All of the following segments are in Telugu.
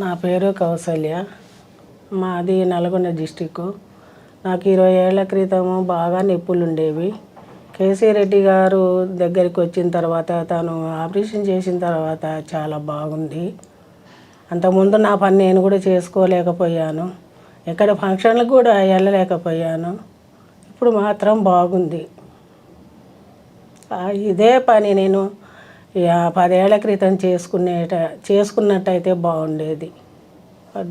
నా పేరు కౌసల్య. మాది నల్గొండ డిస్టిక్. నాకు 20 ఏళ్ల క్రితము బాగా నొప్పులు ఉండేవి. కేసీ రెడ్డి గారు దగ్గరికి వచ్చిన తర్వాత తను ఆపరేషన్ చేసిన తర్వాత చాలా బాగుంది. అంతకుముందు నా పని నేను కూడా చేసుకోలేకపోయాను. ఎక్కడ ఫంక్షన్లకు కూడా వెళ్ళలేకపోయాను. ఇప్పుడు మాత్రం బాగుంది. ఇదే పని నేను 10 ఏళ్ల క్రితం చేసుకున్నట్టయితే బాగుండేది.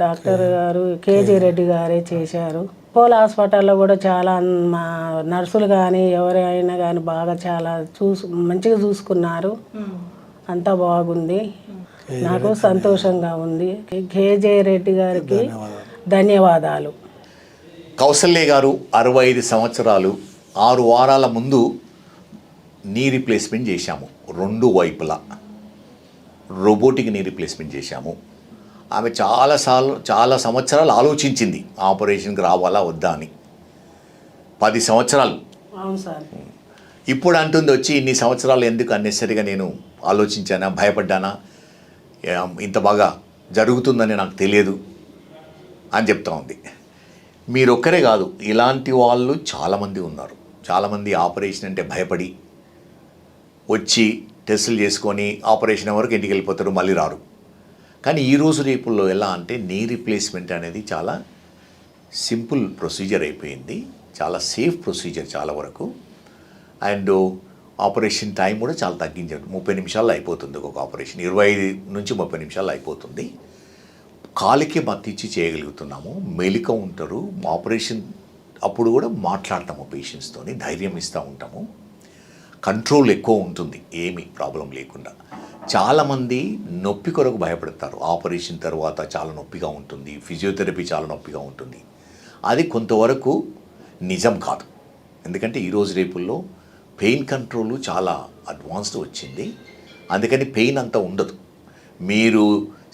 డాక్టర్ గారు కేజీ రెడ్డి గారే చేశారు. పోల్ హాస్పిటల్లో కూడా చాలా మా నర్సులు కానీ ఎవరైనా కానీ బాగా చాలా మంచిగా చూసుకున్నారు. అంతా బాగుంది. నాకు సంతోషంగా ఉంది. కేజీ రెడ్డి గారికి ధన్యవాదాలు. కౌసల్య గారు 65 సంవత్సరాలు 6 వారాల ముందు నీ రీప్లేస్మెంట్ చేశాము. 2 వైపులా రోబోటిక్ నీ రీప్లేస్మెంట్ చేశాము. ఆమె చాలా సంవత్సరాలు ఆలోచించింది ఆపరేషన్కి రావాలా వద్దా అని. 10 సంవత్సరాలు. అవును సార్. ఇప్పుడు అంటుంది వచ్చి ఇన్ని సంవత్సరాలు ఎందుకు అన్నెసరిగా నేను ఆలోచించానా, భయపడ్డానా, ఇంత బాగా జరుగుతుందని నాకు తెలియదు అని చెప్తా ఉంది. మీరొక్కరే కాదు, ఇలాంటి వాళ్ళు చాలామంది ఉన్నారు. చాలామంది ఆపరేషన్ అంటే భయపడి వచ్చి టెస్టులు చేసుకొని ఆపరేషన్ వరకు ఇంటికి వెళ్ళిపోతారు, మళ్ళీ రారు. కానీ ఈరోజు రేపుల్లో ఎలా అంటే నీ రీప్లేస్మెంట్ అనేది చాలా సింపుల్ ప్రొసీజర్ అయిపోయింది. చాలా సేఫ్ ప్రొసీజర్ చాలా వరకు. అండ్ ఆపరేషన్ టైం కూడా చాలా తగ్గించారు. 30 నిమిషాల్లో అయిపోతుంది ఒక ఆపరేషన్. 25 నుంచి 30 నిమిషాల్లో అయిపోతుంది. కాలికి మత్తిచ్చి చేయగలుగుతున్నాము. మెలిక ఉంటారు. ఆపరేషన్ అప్పుడు కూడా మాట్లాడతాము పేషెంట్స్తోని, ధైర్యం ఇస్తూ ఉంటాము. కంట్రోల్ ఎక్కువ ఉంటుంది, ఏమీ ప్రాబ్లం లేకుండా. చాలామంది నొప్పి కొరకు భయపడతారు. ఆపరేషన్ తర్వాత చాలా నొప్పిగా ఉంటుంది, ఫిజియోథెరపీ చాలా నొప్పిగా ఉంటుంది. అది కొంతవరకు నిజం కాదు. ఎందుకంటే ఈరోజు రేపుల్లో పెయిన్ కంట్రోల్ చాలా అడ్వాన్స్డ్ వచ్చింది. అందుకని పెయిన్ అంత ఉండదు. మీరు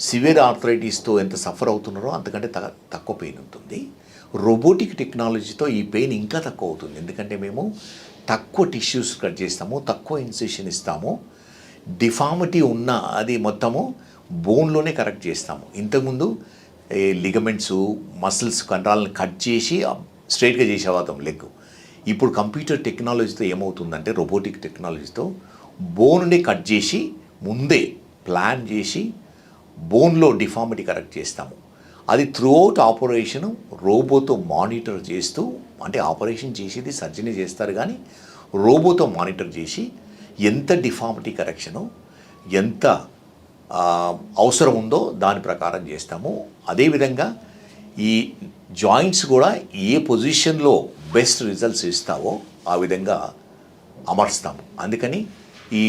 సివియర్ ఆర్థరైటిస్తో ఎంత సఫర్ అవుతున్నారో అంతకంటే తక్కువ పెయిన్ ఉంటుంది. రోబోటిక్ టెక్నాలజీతో ఈ పెయిన్ ఇంకా తక్కువ అవుతుంది. ఎందుకంటే మేము తక్కువ టిష్యూస్ కట్ చేస్తాము, తక్కువ ఇన్సిషన్ ఇస్తాము. డిఫార్మిటీ ఉన్న అది మొత్తము బోన్లోనే కరెక్ట్ చేస్తాము. ఇంతకుముందు లిగమెంట్స్, మసిల్స్, కండరాలను కట్ చేసి స్ట్రైట్గా చేసేవాళ్ళం లెగ్. ఇప్పుడు కంప్యూటర్ టెక్నాలజీతో ఏమవుతుందంటే రోబోటిక్ టెక్నాలజీతో బోన్ని కట్ చేసి ముందే ప్లాన్ చేసి బోన్లో డిఫార్మిటీ కరెక్ట్ చేస్తాము. అది త్రూఅవుట్ ఆపరేషను రోబోతో మానిటర్ చేస్తూ, అంటే ఆపరేషన్ చేసేది సర్జరీ చేస్తారు కానీ రోబోతో మానిటర్ చేసి ఎంత డిఫార్మిటీ కరెక్షను, ఎంత అవసరం ఉందో దాని ప్రకారం చేస్తాము. అదేవిధంగా ఈ జాయింట్స్ కూడా ఏ పొజిషన్లో బెస్ట్ రిజల్ట్స్ ఇస్తావో ఆ విధంగా అమర్స్తాము. అందుకని ఈ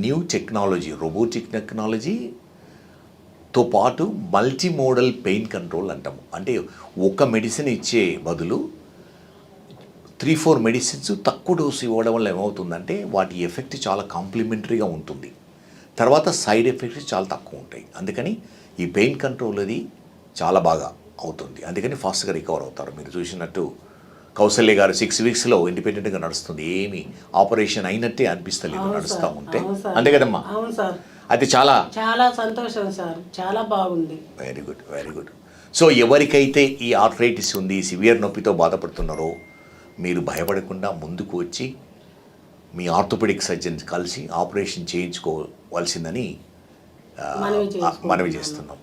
న్యూ టెక్నాలజీ, రోబోటిక్ టెక్నాలజీతో పాటు మల్టీమోడల్ పెయిన్ కంట్రోల్ అంటాము. అంటే ఒక మెడిసిన్ ఇచ్చే బదులు 3-4 మెడిసిన్స్ తక్కువ డోసు ఇవ్వడం వల్ల ఏమవుతుందంటే వాటి ఎఫెక్ట్ చాలా కాంప్లిమెంటరీగా ఉంటుంది. తర్వాత సైడ్ ఎఫెక్ట్స్ చాలా తక్కువ ఉంటాయి. అందుకని ఈ పెయిన్ కంట్రోల్ అది చాలా బాగా అవుతుంది. అందుకని ఫాస్ట్గా రికవర్ అవుతారు. మీరు చూసినట్టు కౌసల్య గారు 6 వీక్స్లో ఇండిపెండెంట్గా నడుస్తుంది. ఏమి ఆపరేషన్ అయినట్టే అనిపిస్తలేదు నడుస్తూ ఉంటే. అంతే కదమ్మా? అవును సార్. అది చాలా చాలా సంతోషం సార్. చాలా బాగుంది. Very good, very good. So ఎవరికైతే ఈ ఆర్థరైటిస్ ఉంది, సివియర్ నొప్పితో బాధపడుతున్నారో మీరు భయపడకుండా ముందుకు వచ్చి మీ ఆర్థోపెడిక్ సర్జన్ కలిసి ఆపరేషన్ చేయించుకోవాల్సిందని మనవి చేస్తున్నాం.